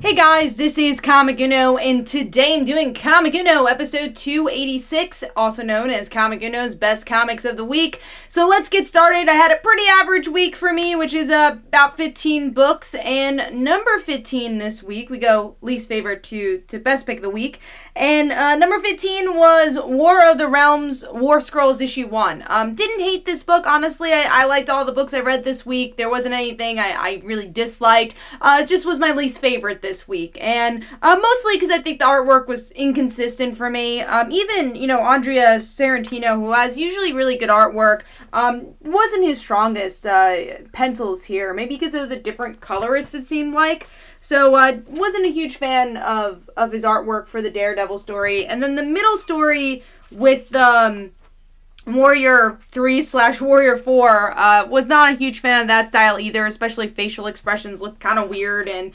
Hey guys, this is Comic Uno, and today I'm doing Comic Uno episode 286, also known as Comic Uno's Best Comics of the Week. So let's get started. I had a pretty average week for me, which is about 15 books, and number 15 this week, we go least favorite to best pick of the week. And number 15 was War of the Realms, War Skrulls issue 1. Didn't hate this book, honestly. I liked all the books I read this week. There wasn't anything I really disliked. Just was my least favorite this week. And mostly because I think the artwork was inconsistent for me. Even, Andrea Sorrentino, who has usually really good artwork, wasn't his strongest pencils here. Maybe because it was a different colorist, it seemed like. So, wasn't a huge fan of his artwork for the Daredevil story. And then the middle story with Warrior 3/Warrior 4 was not a huge fan of that style either, especially facial expressions looked kind of weird, and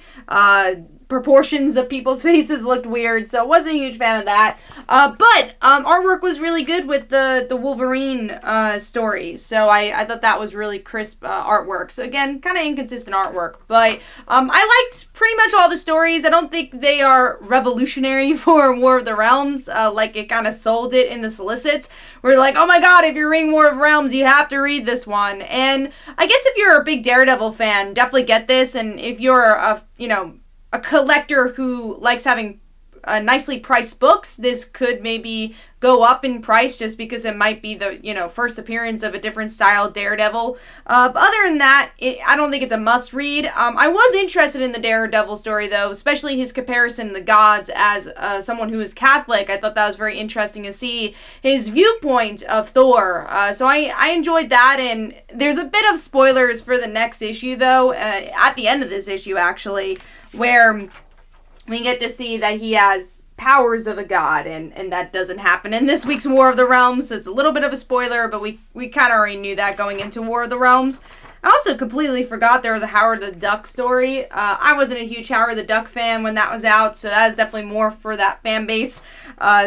proportions of people's faces looked weird, so wasn't a huge fan of that. But artwork was really good with the Wolverine story, so I thought that was really crisp artwork. So again, kind of inconsistent artwork, but I liked pretty much all the stories. I don't think they are revolutionary for War of the Realms, like it kind of sold it in the solicits. We're like, oh my god, if you're reading War of Realms, you have to read this one. And I guess if you're a big Daredevil fan, definitely get this, and if you're a collector who likes having nicely priced books, this could maybe go up in price just because it might be the, first appearance of a different style Daredevil. But other than that, I don't think it's a must read. I was interested in the Daredevil story though, especially his comparison to the gods as someone who is Catholic. I thought that was very interesting to see his viewpoint of Thor. So I enjoyed that, and there's a bit of spoilers for the next issue though, at the end of this issue actually, where we get to see that he has powers of a god, and that doesn't happen in this week's War of the Realms, so it's a little bit of a spoiler, but we kind of already knew that going into War of the Realms. I also completely forgot there was a Howard the Duck story. I wasn't a huge Howard the Duck fan when that was out, so that is definitely more for that fan base,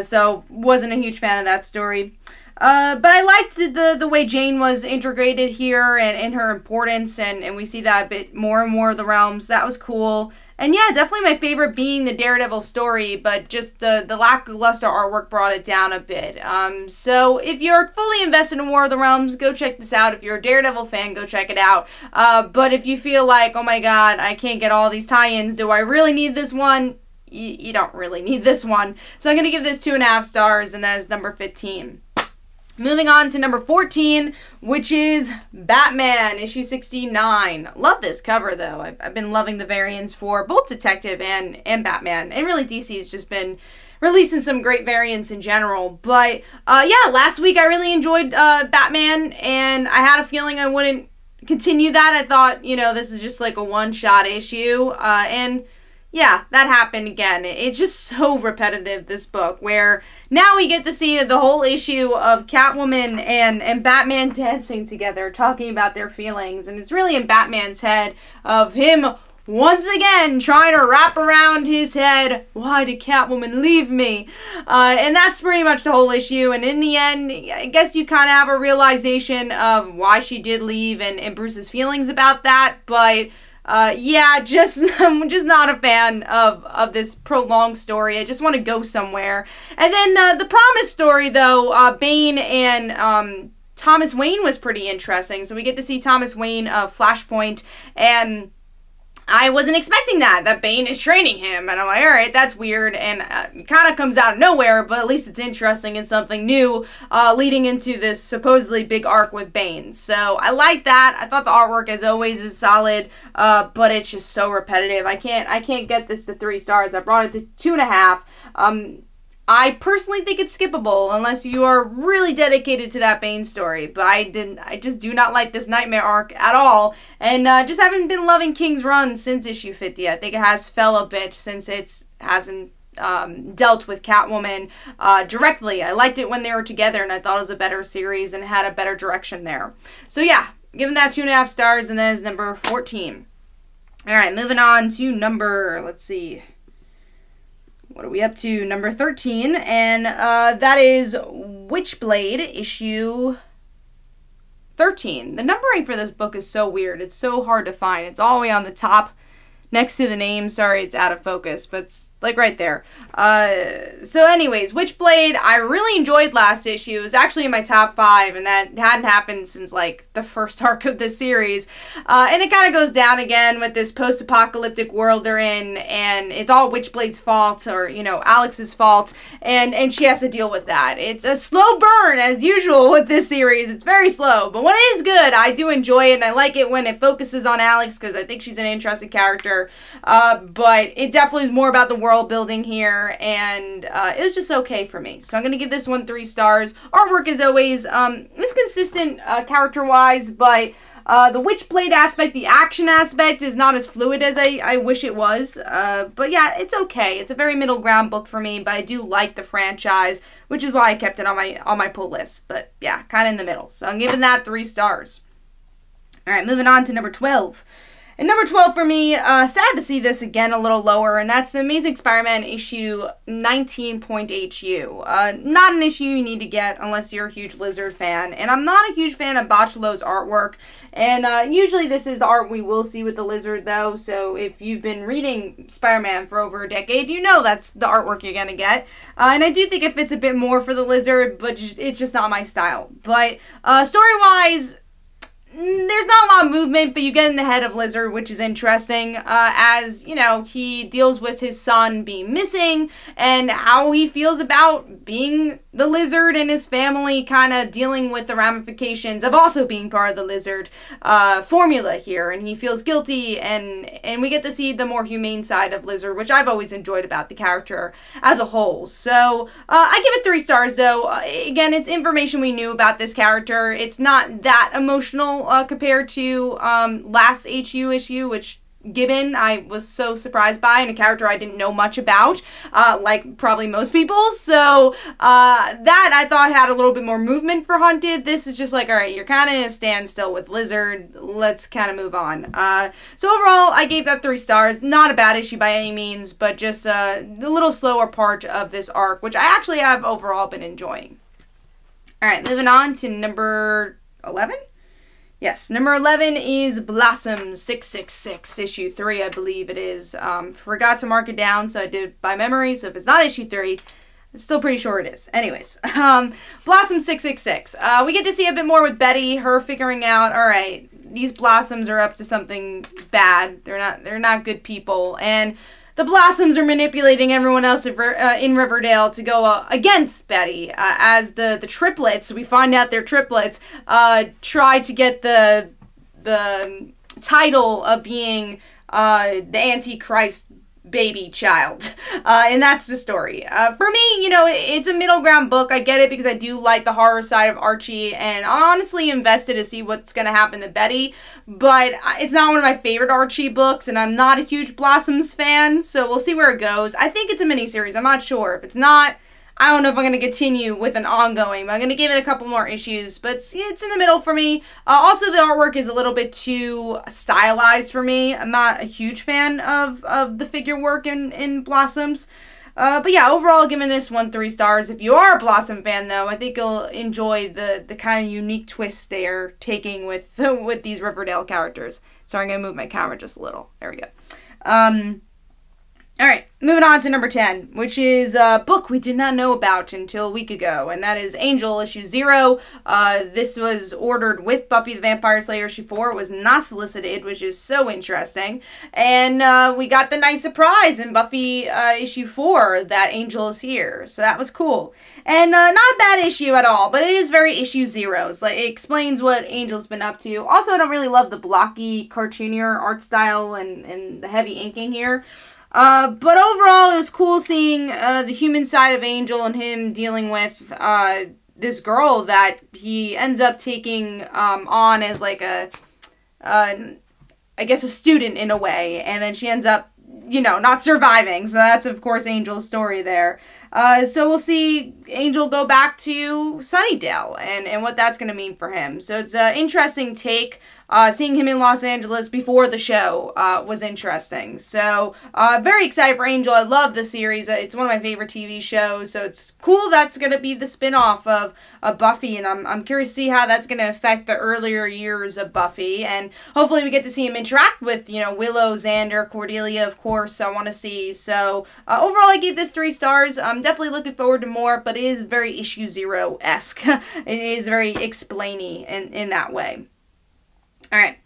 so wasn't a huge fan of that story. But I liked the way Jane was integrated here and her importance, and we see that a bit more and more of the Realms. That was cool. And yeah, definitely my favorite being the Daredevil story, but just the lackluster artwork brought it down a bit. So if you're fully invested in War of the Realms, go check this out. If you're a Daredevil fan, go check it out. But if you feel like, oh my god, I can't get all these tie-ins, do I really need this one? You don't really need this one. So I'm going to give this 2.5 stars, and that is number 15. Moving on to number 14, which is Batman, issue 69. Love this cover, though. I've been loving the variants for both Detective and Batman. And really, DC's just been releasing some great variants in general. But, yeah, last week I really enjoyed Batman, and I had a feeling I wouldn't continue that. I thought, this is just like a one-shot issue, and yeah, that happened again. It's just so repetitive, this book, where now we get to see the whole issue of Catwoman and Batman dancing together, talking about their feelings, and it's really in Batman's head of him once again trying to wrap around his head, why did Catwoman leave me? And that's pretty much the whole issue, and in the end, I guess you kind of have a realization of why she did leave and Bruce's feelings about that, but yeah, I'm just not a fan of this prolonged story. I just want to go somewhere. And then the Promise story, though, Bane and Thomas Wayne was pretty interesting. So we get to see Thomas Wayne of Flashpoint, and I wasn't expecting that Bane is training him, and I'm like, alright, that's weird, and it kind of comes out of nowhere, but at least it's interesting and something new, leading into this supposedly big arc with Bane. So I like that. I thought the artwork, as always, is solid, but it's just so repetitive. I can't get this to 3 stars. I brought it to 2.5. I personally think it's skippable unless you are really dedicated to that Bane story, but I just do not like this Nightmare arc at all, and just haven't been loving King's Run since issue 50. I think it has fell a bit since it hasn't dealt with Catwoman directly. I liked it when they were together, and I thought it was a better series and had a better direction there. So yeah, giving that 2.5 stars, and that is number 14. Alright, moving on to number, let's see, what are we up to? Number 13, and that is Witchblade, issue 13. The numbering for this book is so weird. It's so hard to find. It's all the way on the top. next to the name. Sorry, it's out of focus, but it's like right there. So anyways, Witchblade, I really enjoyed last issue. It was actually in my top 5, and that hadn't happened since like the first arc of the series. And it kind of goes down again with this post-apocalyptic world they're in, and it's all Witchblade's fault, or, you know, Alex's fault, and she has to deal with that. It's a slow burn, as usual with this series. It's very slow, but when it is good, I do enjoy it, and I like it when it focuses on Alex, because I think she's an interesting character. But it definitely is more about the world building here, and it was just okay for me. So I'm going to give this one 3 stars. Artwork, as always, is consistent character-wise, but the Witchblade aspect, the action aspect, is not as fluid as I wish it was. But yeah, it's okay. It's a very middle ground book for me, but I do like the franchise, which is why I kept it on my pull list. But yeah, kind of in the middle. So I'm giving that 3 stars. All right, moving on to number 12. And number 12 for me, sad to see this again a little lower, and that's the Amazing Spider-Man issue 19.HU. Not an issue you need to get unless you're a huge Lizard fan, and I'm not a huge fan of Bocciolo's artwork, and usually this is the art we will see with the Lizard, though, so if you've been reading Spider-Man for over a decade, you know that's the artwork you're gonna get. And I do think it fits a bit more for the Lizard, but it's just not my style. But story-wise, there's not a lot of movement, but you get in the head of Lizard, which is interesting, as, you know, he deals with his son being missing, and how he feels about being the Lizard, and his family kind of dealing with the ramifications of also being part of the Lizard formula here, and he feels guilty, and we get to see the more humane side of Lizard, which I've always enjoyed about the character as a whole. So, I give it 3 stars, though. Again, it's information we knew about this character. It's not that emotional compared to last HU issue, which Gibbon I was so surprised by, and a character I didn't know much about, like probably most people. So that I thought had a little bit more movement for Hunted. This is just like, all right, you're kind of in a standstill with Lizard. Let's kind of move on. So overall, I gave that 3 stars. Not a bad issue by any means, but just the little slower part of this arc, which I actually have overall been enjoying. All right, moving on to number 11. Yes, number 11 is Blossom 666, issue 3, I believe it is. Forgot to mark it down, so I did it by memory, so if it's not issue 3, I'm still pretty sure it is. Anyways, Blossom 666. We get to see a bit more with Betty, her figuring out, alright, these Blossoms are up to something bad. They're not good people, and the Blossoms are manipulating everyone else in Riverdale to go against Betty, as the triplets, we find out they're triplets, try to get the title of being the Antichrist baby child. And that's the story. For me, you know, it's a middle ground book. I get it because I do like the horror side of Archie, and I'm honestly invested to see what's going to happen to Betty, but it's not one of my favorite Archie books, and I'm not a huge Blossoms fan, so we'll see where it goes. I think it's a miniseries. I'm not sure. If it's not, I don't know if I'm going to continue with an ongoing, but I'm going to give it a couple more issues, but it's in the middle for me. Also, the artwork is a little bit too stylized for me. I'm not a huge fan of the figure work in Blossoms. But yeah, overall, giving this one 3 stars. If you are a Blossom fan, though, I think you'll enjoy the kind of unique twists they are taking with these Riverdale characters. Sorry, I'm going to move my camera just a little. There we go. Alright, moving on to number 10, which is a book we did not know about until a week ago, and that is Angel, issue 0. This was ordered with Buffy the Vampire Slayer issue 4. It was not solicited, which is so interesting. And we got the nice surprise in Buffy issue 4 that Angel is here, so that was cool. And not a bad issue at all, but it is very issue 0s. Like, it explains what Angel's been up to. Also, I don't really love the blocky, cartoonier art style and the heavy inking here. But overall, it was cool seeing the human side of Angel and him dealing with this girl that he ends up taking on as like I guess a student in a way, and then she ends up, you know, not surviving. So that's, of course, Angel's story there. So we'll see Angel go back to Sunnydale and what that's going to mean for him. So it's an interesting take. Seeing him in Los Angeles before the show was interesting. So, very excited for Angel. I love the series. It's one of my favorite TV shows. So it's cool that's going to be the spin-off of Buffy. And I'm curious to see how that's going to affect the earlier years of Buffy. And hopefully we get to see him interact with, Willow, Xander, Cordelia, of course. I want to see. So, overall, I gave this 3 stars. I'm definitely looking forward to more, but it is very issue 0-esque. It is very explainy in that way. Alright,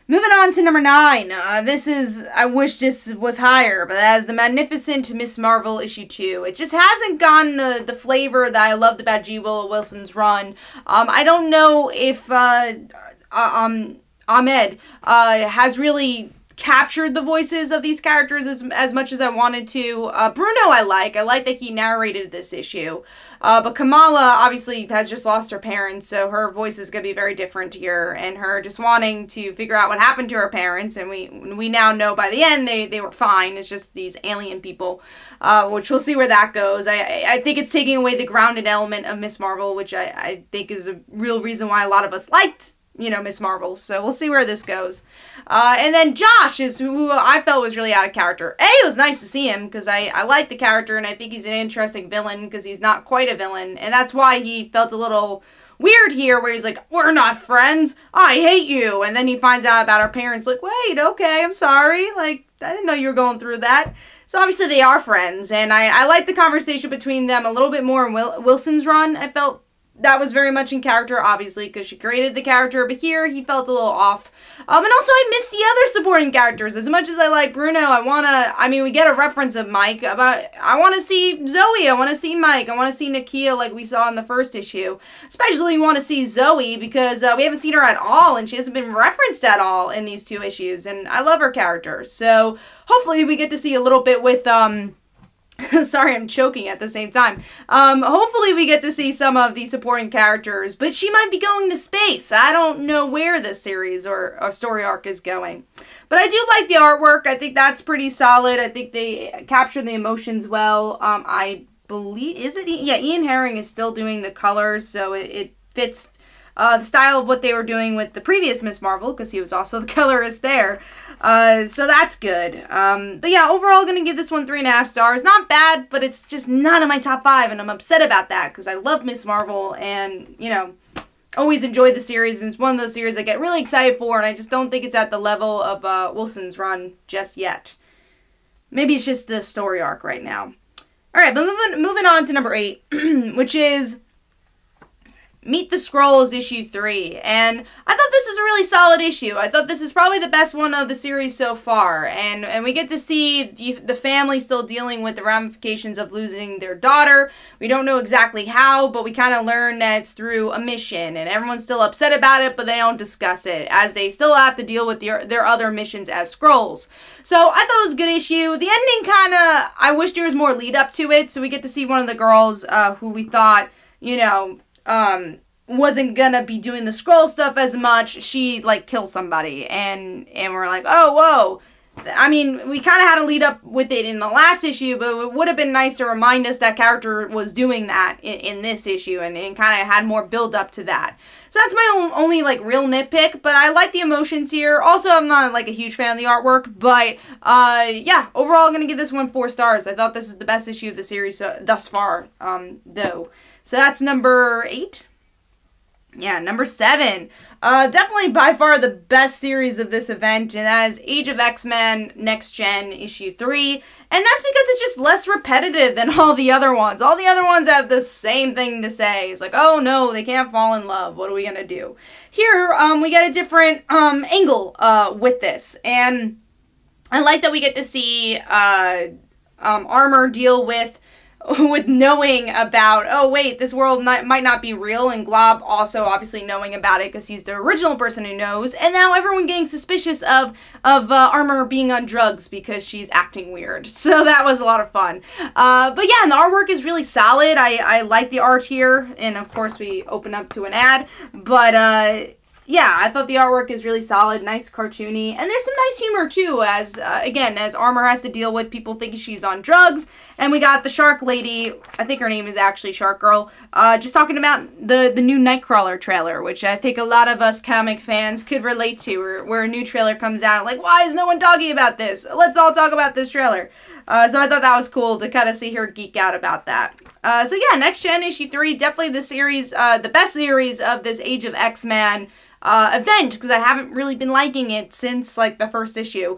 moving on to number 9. I wish this was higher, but that is The Magnificent Miss Marvel issue 2. It just hasn't gotten the flavor that I loved about G. Willow Wilson's run. I don't know if Ahmed has really captured the voices of these characters as much as I wanted to. Bruno I like that he narrated this issue. But Kamala obviously has just lost her parents, so her voice is going to be very different here, and her just wanting to figure out what happened to her parents, and we now know by the end they were fine. It's just these alien people, which we'll see where that goes. I think it's taking away the grounded element of Miss Marvel, which I think is a real reason why a lot of us liked Miss Marvel. So we'll see where this goes. And then Josh is who I felt was really out of character. It was nice to see him because I like the character and I think he's an interesting villain because he's not quite a villain. And that's why he felt a little weird here where he's like, we're not friends. I hate you. And then he finds out about our parents like, wait, okay, I'm sorry. Like, I didn't know you were going through that. So obviously they are friends. And I like the conversation between them a little bit more in Wilson's run. I felt that was very much in character, obviously, because she created the character, but here he felt a little off. And also I missed the other supporting characters. As much as I like Bruno, we get a reference of Mike, but I want to see Zoe, I want to see Mike, I want to see Nakia like we saw in the first issue. Especially we want to see Zoe because we haven't seen her at all, and she hasn't been referenced at all in these 2 issues, and I love her character. So hopefully we get to see a little bit with, sorry, I'm choking at the same time. Hopefully we get to see some of the supporting characters, but she might be going to space. I don't know where this series or story arc is going. But I do like the artwork. I think that's pretty solid. I think they capture the emotions well. I believe, Ian Herring is still doing the colors, so it fits the style of what they were doing with the previous Miss Marvel, because he was also the colorist there. So that's good. But yeah, overall, going to give this one 3.5 stars. Not bad, but it's just not in my top 5, and I'm upset about that, because I love Miss Marvel, and, always enjoyed the series, and it's one of those series I get really excited for, and I just don't think it's at the level of Wilson's run just yet. Maybe it's just the story arc right now. Alright, but moving on to number 8, which is Meet the Skrulls issue 3, and I thought this was a really solid issue. I thought this is probably the best one of the series so far, and we get to see the family still dealing with the ramifications of losing their daughter. We don't know exactly how, but we kind of learn that it's through a mission, and everyone's still upset about it, but they don't discuss it, as they still have to deal with their other missions as Skrulls. So I thought it was a good issue. The ending I wish there was more lead up to it, so we get to see one of the girls who we thought, wasn't gonna be doing the Skrull stuff as much. She, kills somebody, and we're like, oh, whoa. I mean, we kind of had to lead up with it in the last issue, but it would have been nice to remind us that character was doing that in this issue, and kind of had more build up to that. So that's my only, real nitpick, but I like the emotions here. Also, I'm not, a huge fan of the artwork, but, yeah, overall, I'm gonna give this one 4 stars. I thought this is the best issue of the series thus far, though. So that's number 8. Yeah, number 7. Definitely by far the best series of this event, and that is Age of X-Men Next Gen issue 3. And that's because it's just less repetitive than all the other ones. All the other ones have the same thing to say. It's like, oh no, they can't fall in love. What are we gonna do? Here, we get a different angle with this. And I like that we get to see Armor deal with knowing about, oh wait, this world might not be real, and Glob also obviously knowing about it because he's the original person who knows, and now everyone getting suspicious of Armor being on drugs because she's acting weird. So that was a lot of fun. But yeah, and the artwork is really solid. I like the art here, and of course we open up to an ad, but yeah, I thought the artwork is really solid, nice cartoony, and there's some nice humor too, as, again, as Armor has to deal with people thinking she's on drugs, and we got the Shark Lady, I think her name is actually Shark Girl, just talking about the new Nightcrawler trailer, which I think a lot of us comic fans could relate to, where a new trailer comes out, like, why is no one talking about this? Let's all talk about this trailer. So I thought that was cool to kind of see her geek out about that. So yeah, Next Gen issue 3, definitely the series, the best series of this Age of X-Men event, because I haven't really been liking it since, like, the first issue,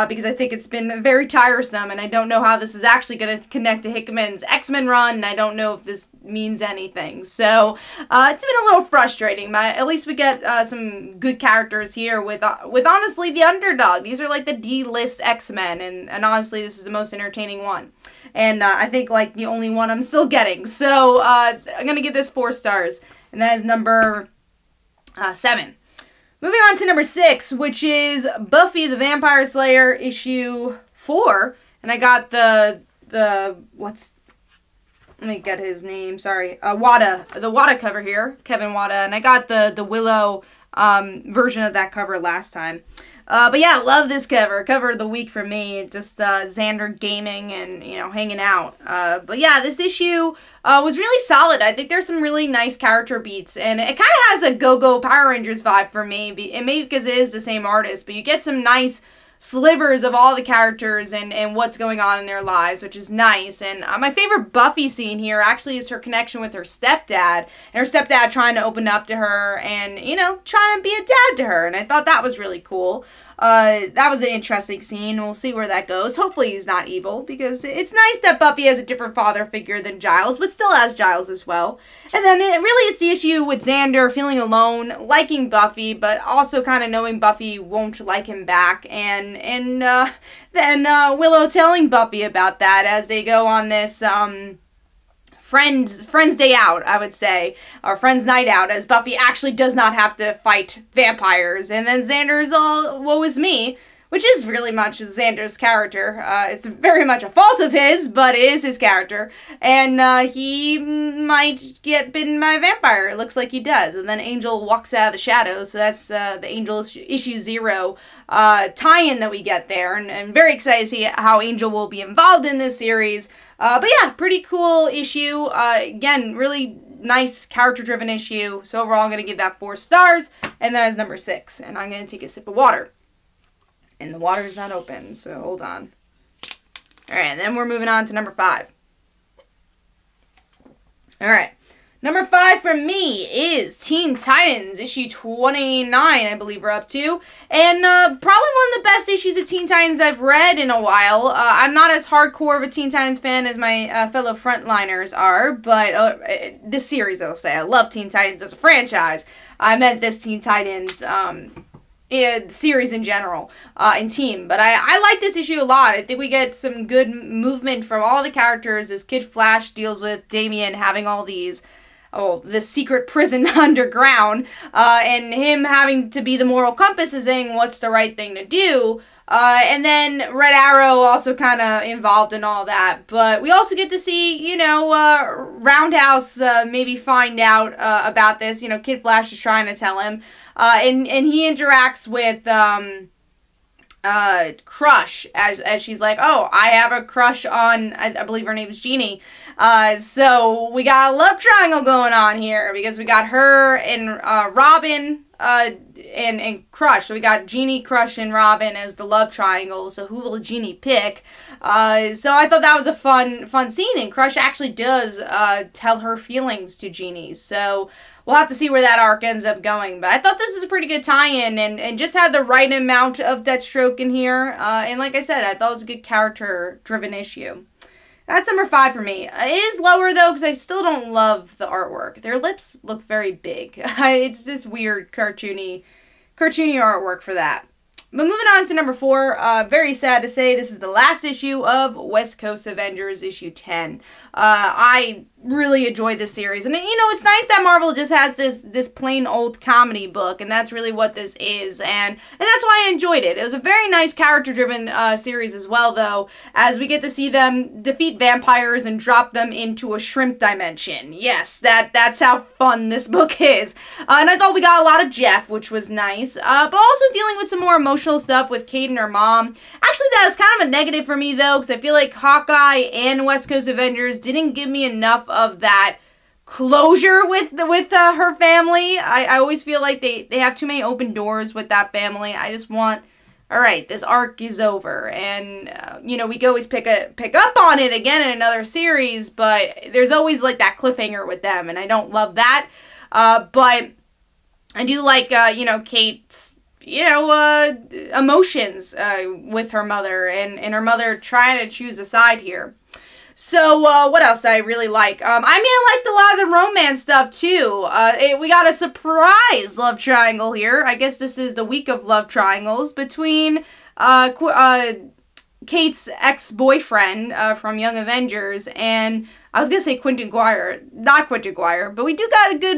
because I think it's been very tiresome, and I don't know how this is actually going to connect to Hickman's X-Men run, and I don't know if this means anything, so, it's been a little frustrating, but at least we get, some good characters here with honestly, the underdog. These are, like, the D-list X-Men, and honestly, this is the most entertaining one. And, I think, like, the only one I'm still getting, so, I'm gonna give this 4 stars, and that is number 7. Moving on to number 6, which is Buffy the Vampire Slayer issue 4. And I got the let me get his name, sorry. Wada, the Wada cover here, Kevin Wada. And I got the Willow version of that cover last time. But yeah, love this cover. Cover of the week for me. Just Xander gaming and, you know, hanging out. But yeah, this issue was really solid. I think there's some really nice character beats. And it kind of has a Go-Go Power Rangers vibe for me. And maybe because it is the same artist. But you get some nice slivers of all the characters and what's going on in their lives, which is nice. And my favorite Buffy scene here actually is her connection with her stepdad, and her stepdad trying to open up to her and, you know, trying to be a dad to her, and I thought that was really cool. That was an interesting scene. We'll see where that goes. Hopefully he's not evil, because it's nice that Buffy has a different father figure than Giles, but still has Giles as well. And then really it's the issue with Xander feeling alone, liking Buffy, but also kind of knowing Buffy won't like him back, and then Willow telling Buffy about that as they go on this Friends Day Out, I would say, or Friends Night Out, as Buffy actually does not have to fight vampires, and then Xander's all, woe is me, which is really much Xander's character. It's very much a fault of his, but it is his character, and he might get bitten by a vampire. It looks like he does, and then Angel walks out of the shadows, so that's the Angel issue 0 tie-in that we get there, and very excited to see how Angel will be involved in this series. But yeah, pretty cool issue. Again, really nice character-driven issue. So overall, I'm going to give that 4 stars. And that is number 6. And I'm going to take a sip of water. And the water is not open, so hold on. Alright, then we're moving on to number 5. Alright. Number 5 for me is Teen Titans, issue 29, I believe we're up to. And probably one of the best issues of Teen Titans I've read in a while. I'm not as hardcore of a Teen Titans fan as my fellow frontliners are, but this series, I'll say. I love Teen Titans as a franchise. I meant this Teen Titans series in general, and team. But I like this issue a lot. I think we get some good movement from all the characters as Kid Flash deals with Damian having all these... this secret prison underground, and him having to be the moral compass is saying what's the right thing to do, and then Red Arrow also kind of involved in all that, but we also get to see, you know, Roundhouse maybe find out about this, you know, Kid Flash is trying to tell him, and he interacts with, Crush, as she's like, oh, I have a crush on, I believe her name is Jeannie. So we got a love triangle going on here, because we got her and Robin and Crush. So we got Jeannie, Crush, and Robin as the love triangle. So who will Jeannie pick? So I thought that was a fun scene, and Crush actually does tell her feelings to Jeannie. So we'll have to see where that arc ends up going. But I thought this was a pretty good tie-in, and just had the right amount of Deathstroke in here. And like I said, I thought it was a good character-driven issue. That's number 5 for me. It is lower, though, because I still don't love the artwork. Their lips look very big. It's just weird, cartoony artwork for that. But moving on to number 4, very sad to say, this is the last issue of West Coast Avengers, issue 10. I really enjoyed this series. And, you know, it's nice that Marvel just has this plain old comedy book, and that's really what this is, and that's why I enjoyed it. It was a very nice character-driven series as well, though, as we get to see them defeat vampires and drop them into a shrimp dimension. Yes, that's how fun this book is. And I thought we got a lot of Jeff, which was nice, but also dealing with some more emotional stuff with Kate and her mom. Actually, that is kind of a negative for me, though, because I feel like Hawkeye and West Coast Avengers didn't give me enough of that closure with her family. I always feel like they have too many open doors with that family. I just want, all right, this arc is over, and you know, we can always pick up on it again in another series, but there's always like that cliffhanger with them, and I don't love that. But I do like you know, Kate's, you know, emotions with her mother, and her mother trying to choose a side here. So, what else did I really like? I mean, I liked a lot of the romance stuff, too. We got a surprise love triangle here. I guess this is the week of love triangles between, Kate's ex-boyfriend, from Young Avengers, and I was gonna say Quentin Quire, not Quentin Quire, but we do got a good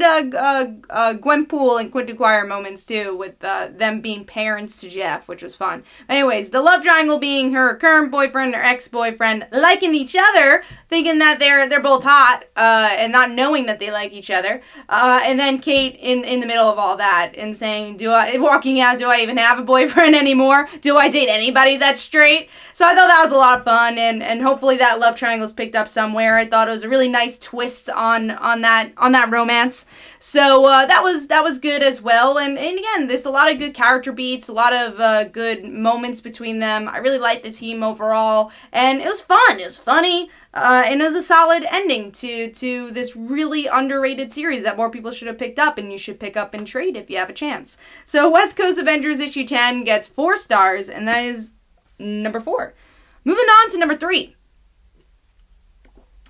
Gwenpool and Quentin Quire moments too, with them being parents to Jeff, which was fun. Anyways, the love triangle being her current boyfriend, her ex-boyfriend, liking each other, thinking that they're both hot, and not knowing that they like each other, and then Kate in the middle of all that and saying, walking out, do I even have a boyfriend anymore? Do I date anybody that's straight? So I thought that was a lot of fun, and hopefully that love triangle's picked up somewhere. I thought it was a really nice twist on that romance. So that was good as well. And again, there's a lot of good character beats, a lot of good moments between them. I really liked this team overall, and it was fun. It was funny. And it was a solid ending to this really underrated series that more people should have picked up, and you should pick up and trade if you have a chance. So West Coast Avengers issue 10 gets 4 stars, and that is number 4. Moving on to number 3.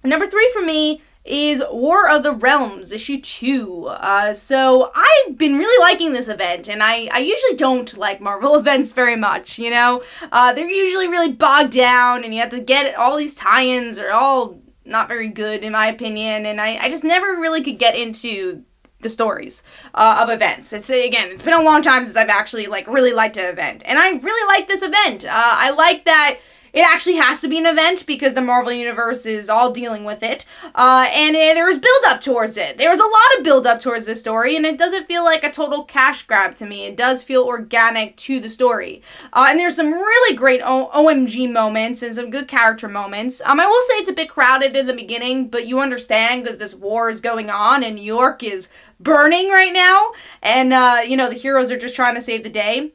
Number 3 for me is War of the Realms, issue 2. So I've been really liking this event, and I usually don't like Marvel events very much, you know? They're usually really bogged down, and you have to get all these tie-ins are all not very good, in my opinion, and I just never really could get into the stories of events. It's been a long time since I've actually, like, really liked an event, and I really like this event. I like that it actually has to be an event because the Marvel Universe is all dealing with it. And there was build-up towards it. There was a lot of build-up towards this story, and it doesn't feel like a total cash grab to me. It does feel organic to the story. And there's some really great OMG moments and some good character moments. I will say it's a bit crowded in the beginning, but you understand because this war is going on and New York is burning right now. And, you know, the heroes are just trying to save the day.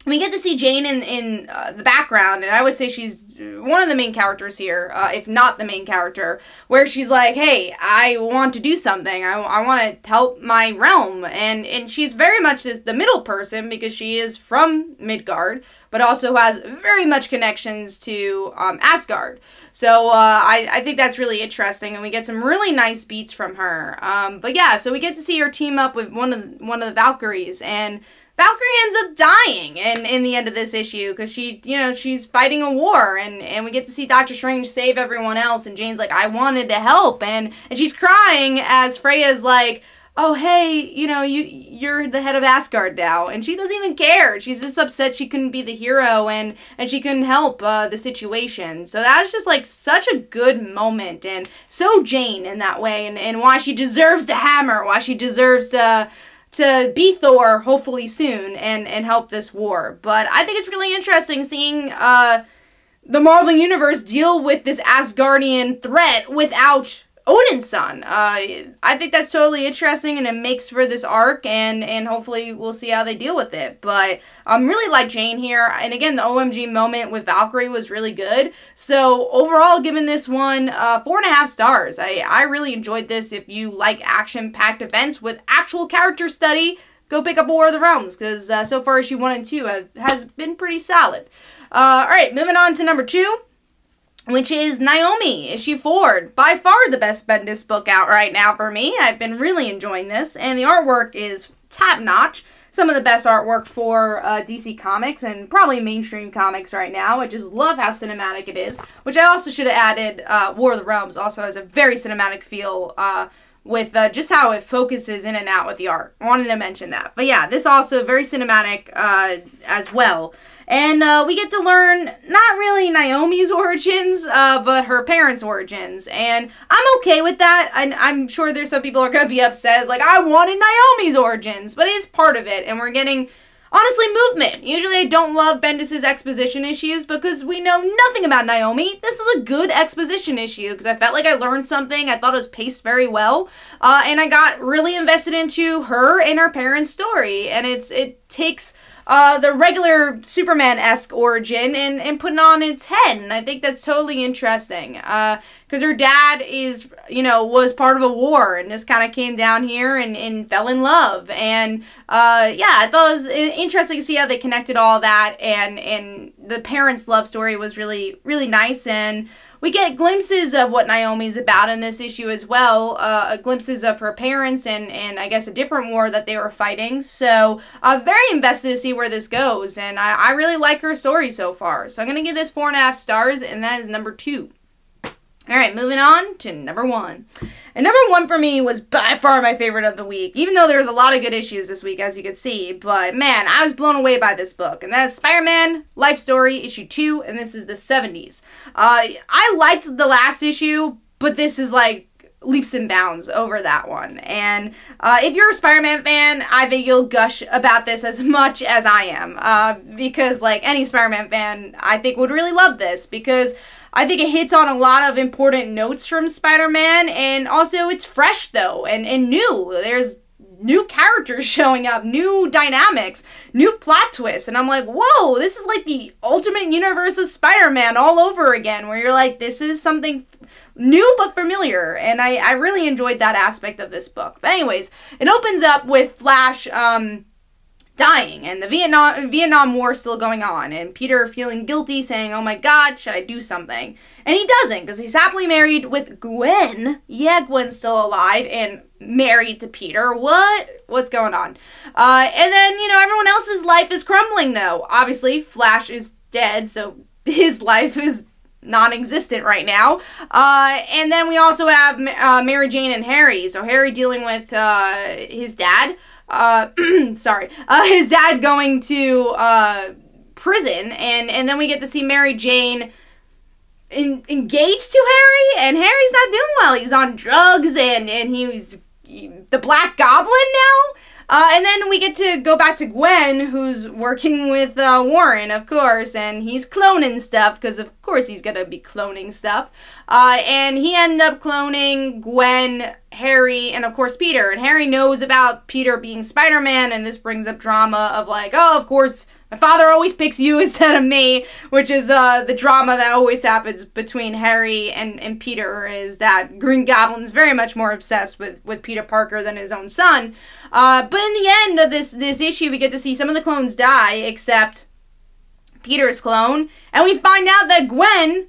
We get to see Jane in the background, and I would say she's one of the main characters here, if not the main character, where she's like, hey, I want to do something. I want to help my realm. And she's very much the middle person because she is from Midgard, but also has very much connections to Asgard. So I think that's really interesting, and we get some really nice beats from her. But yeah, so we get to see her team up with one of the Valkyries, and Valkyrie ends up dying in the end of this issue because she's fighting a war, and we get to see Doctor Strange save everyone else, and Jane's like, I wanted to help, and she's crying as Freya's like, oh, hey, you know, you're the head of Asgard now, and she doesn't even care. She's just upset she couldn't be the hero, and she couldn't help the situation. So that was just, like, such a good moment, and so Jane in that way, and why she deserves the hammer, why she deserves to be Thor, hopefully soon, and help this war. But I think it's really interesting seeing the Marvel Universe deal with this Asgardian threat without Odin's son. I think that's totally interesting, and it makes for this arc, and hopefully we'll see how they deal with it. But really like Jane here, and again, the OMG moment with Valkyrie was really good. So overall, giving this one 4.5 stars. I really enjoyed this. If you like action-packed events with actual character study, go pick up War of the Realms, because so far issue 1 and 2 has been pretty solid. Alright, moving on to number 2. Which is Naomi, issue 4. By far the best Bendis book out right now for me. I've been really enjoying this, and the artwork is top-notch. some of the best artwork for DC Comics and probably mainstream comics right now. I just love how cinematic it is, which I also should have added. War of the Realms also has a very cinematic feel with just how it focuses in and out with the art. I wanted to mention that. But yeah, this also very cinematic as well. And we get to learn not really Naomi's origins, but her parents' origins. And I'm okay with that. I'm sure there's some people who are going to be upset. Like, I wanted Naomi's origins. But it is part of it. And we're getting, honestly, movement. Usually I don't love Bendis' exposition issues because we know nothing about Naomi. This is a good exposition issue because I felt like I learned something. I thought it was paced very well. And I got really invested into her and her parents' story. And it takes the regular Superman-esque origin and putting on its head, and I think that's totally interesting, because her dad is, was part of a war, and just kind of came down here and fell in love, and, yeah, I thought it was interesting to see how they connected all that, and the parents' love story was really, really nice, and we get glimpses of what Naomi's about in this issue as well, glimpses of her parents and I guess a different war that they were fighting. So I'm very invested to see where this goes, and I really like her story so far. So I'm going to give this 4.5 stars, and that is number 2. Alright, moving on to number 1. And number 1 for me was by far my favorite of the week, even though there's a lot of good issues this week, as you can see. But, man, I was blown away by this book. And that is Spider-Man Life Story, issue 2, and this is the 70s. I liked the last issue, but this is, like, leaps and bounds over that one. And if you're a Spider-Man fan, I think you'll gush about this as much as I am. Because, like, any Spider-Man fan, I think, would really love this, because I think it hits on a lot of important notes from Spider-Man, and also it's fresh, though, and new. There's new characters showing up, new dynamics, new plot twists, and I'm like, whoa, this is like the ultimate universe of Spider-Man all over again, where you're like, this is something new but familiar, and I really enjoyed that aspect of this book. But anyways, it opens up with Flash, dying, and the Vietnam War still going on, and Peter feeling guilty, saying, oh my god, should I do something? And he doesn't, because he's happily married with Gwen. Yeah, Gwen's still alive, and married to Peter. What's going on? And then, everyone else's life is crumbling, though. Obviously, Flash is dead, so his life is non-existent right now. And then we also have Mary Jane and Harry. So Harry dealing with his dad, his dad going to prison, and then we get to see Mary Jane engaged to Harry, and Harry's not doing well. He's on drugs, and he's the Black Goblin now. And then we get to go back to Gwen, who's working with Warren, of course, and he's cloning stuff, because of course he's gonna be cloning stuff. And he ended up cloning Gwen, Harry, and of course Peter. And Harry knows about Peter being Spider-Man, and this brings up drama of like, oh, of course, my father always picks you instead of me, which is the drama that always happens between Harry and Peter, is that Green Goblin's very much more obsessed with Peter Parker than his own son. But in the end of this issue, we get to see some of the clones die, except Peter's clone, and we find out that Gwen,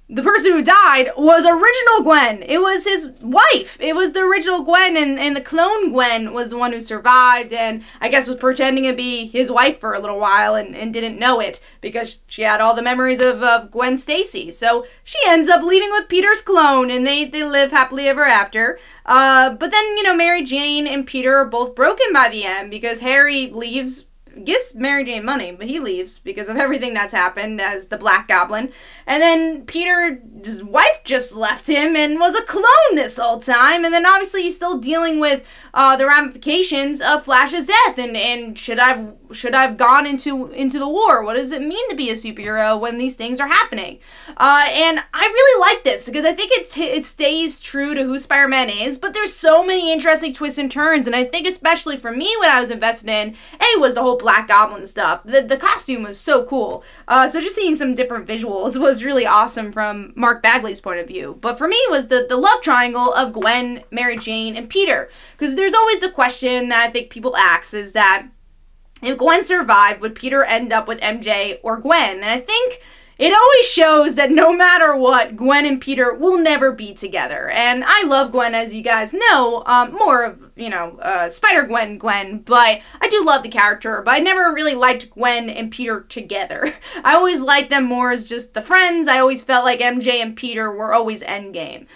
the person who died, was original Gwen. It was his wife. It was the original Gwen, and the clone Gwen was the one who survived, and I guess was pretending to be his wife for a little while and didn't know it, because she had all the memories of Gwen Stacy. So she ends up leaving with Peter's clone, and they live happily ever after. But then, Mary Jane and Peter are both broken by the end, because Harry gives Mary Jane money, but he leaves because of everything that's happened as the Black Goblin. And then Peter's wife just left him and was a clone this whole time. And then obviously he's still dealing with the ramifications of Flash's death. And should I've gone into the war? What does it mean to be a superhero when these things are happening? And I really like this because I think it stays true to who Spider-Man is, but there's so many interesting twists and turns. And I think especially for me, what I was invested in, was the whole Black Goblin stuff. The costume was so cool. So just seeing some different visuals was really awesome from Mark Bagley's point of view. But for me, it was the love triangle of Gwen, Mary Jane, and Peter. Because there's always the question that I think people ask is that if Gwen survived, would Peter end up with MJ or Gwen? And I think it always shows that no matter what, Gwen and Peter will never be together. And I love Gwen, as you guys know, more of, Spider-Gwen, but I do love the character, but I never really liked Gwen and Peter together. I always liked them more as just the friends. I always felt like MJ and Peter were always endgame.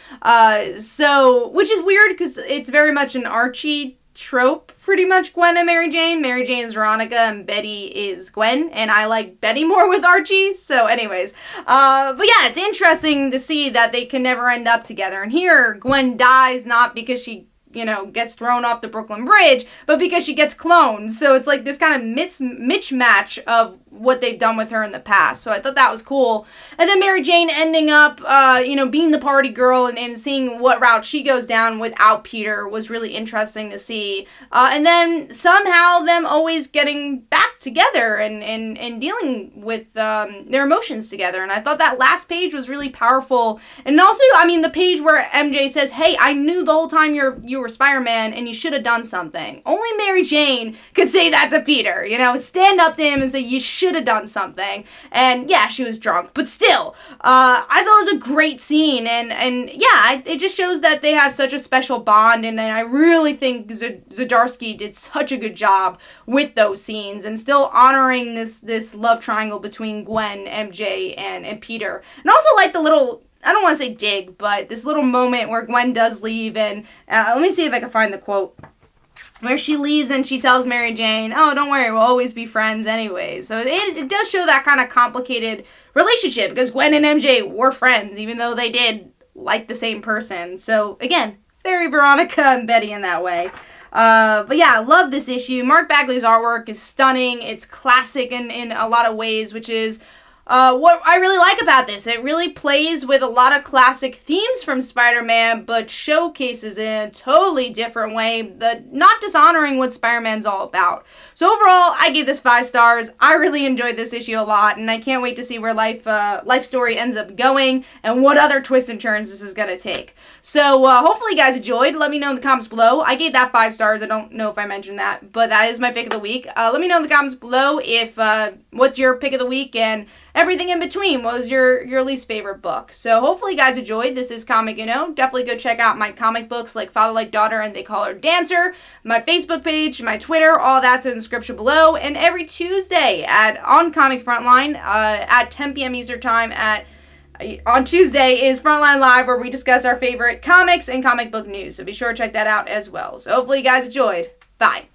Which is weird, because it's very much an Archie trope, pretty much, Gwen and Mary Jane. Mary Jane is Veronica and Betty is Gwen, and I like Betty more with Archie, so anyways. But yeah, it's interesting to see that they can never end up together, and here, Gwen dies not because she, gets thrown off the Brooklyn Bridge, but because she gets cloned, so it's like this kind of mismatch of what they've done with her in the past. So I thought that was cool. And then Mary Jane ending up, being the party girl and seeing what route she goes down without Peter was really interesting to see. And then somehow them always getting back together and dealing with their emotions together. And I thought that last page was really powerful. And also, the page where MJ says, hey, I knew the whole time you were Spider-Man and you should have done something. Only Mary Jane could say that to Peter, stand up to him and say, you should have done something. And yeah, she was drunk, but still, I thought it was a great scene, and yeah, it just shows that they have such a special bond, and I really think Zdarsky did such a good job with those scenes, and still honoring this love triangle between Gwen, MJ, and Peter. And also like the little, I don't want to say dig, but this little moment where Gwen does leave, and let me see if I can find the quote. Where she leaves and she tells Mary Jane, oh, don't worry, we'll always be friends anyway. So it does show that kind of complicated relationship, because Gwen and MJ were friends, even though they did like the same person. So, again, very Veronica and Betty in that way. But yeah, I love this issue. Mark Bagley's artwork is stunning. It's classic in a lot of ways, which is what I really like about this. It really plays with a lot of classic themes from Spider-Man, but showcases in a totally different way, not dishonoring what Spider-Man's all about. So overall, I gave this 5 stars. I really enjoyed this issue a lot, and I can't wait to see where Life Story ends up going, and what other twists and turns this is going to take. So hopefully you guys enjoyed. Let me know in the comments below. I gave that 5 stars. I don't know if I mentioned that, but that is my pick of the week. Let me know in the comments below if what's your pick of the week, and everything in between. What was your least favorite book? So hopefully you guys enjoyed. This is Comic Definitely go check out my comic books like Father Like Daughter and They Call Her Dancer, my Facebook page, my Twitter, all that's in the description below. And every Tuesday on Comic Frontline at 10 p.m. Eastern Time on Tuesday is Frontline Live, where we discuss our favorite comics and comic book news. So be sure to check that out as well. So hopefully you guys enjoyed. Bye.